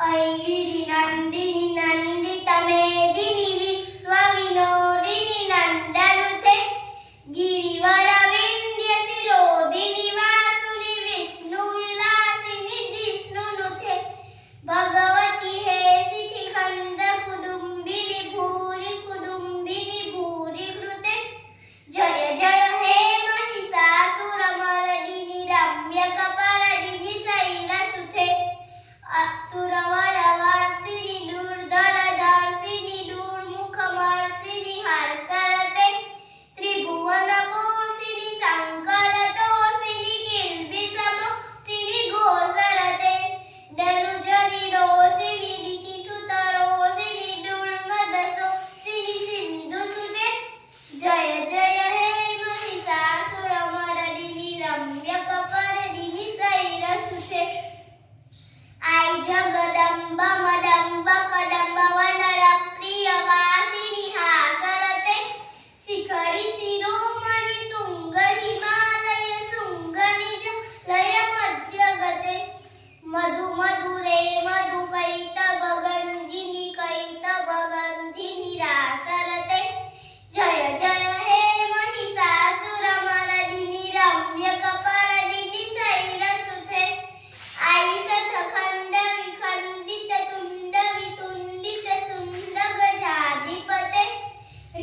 ऐगिरि नन्दिनि नन्दितमेदिनि विश्वविनोदिनि नन्दनुते गिरिवरविन्द्यशिरोदिनि वासुनि विष्णुविलासिनि जिष्णुनुते भगवति हेसिति खण्डकुदुम्बिनि भूरि कुदुम्बिनि भूरि कृते जय जय हे महिषासुरमर्दिनि रम्यकपर्दिनि शैलसुते सुरवरवर्षिणि दुर्धरधर्षिणि दुर्मुखमर्षिणि हर्षरते त्रिभुवनपोषिणि शङ्करतोषिणि किल्बिषमोषिणि घोषरते धनुजनिरोषिणि दितिसुतरोषिणि दुर्मदशोषिणि सिन्धुसुते जय जय हे महिषासुरमर्दिनि रम्यकपर्दिनि शैलसुते आई जगदम्ब मदम्ब कदम्ब वनरप्रियवासिनि हासरते शिखरि शिरोमणि तुंग हिमालय शुंग निज लय मध्यगते मधु मधुरे मधु कैतवगंजिनि कैतवगंजिनि रासरते जय जय हे महिषासुरमर्दिनि रम्यकपर्दिनि शैलसुते आई शतखण्ड विखण्डित तुण्ड वितुण्डित सुण्ड गजाधिपते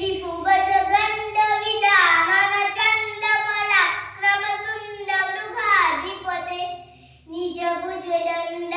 रिपुगजगण्ड विदानन चण्ड पराक्रम शुण्ड मृगाधिपते निज भुजदण्ड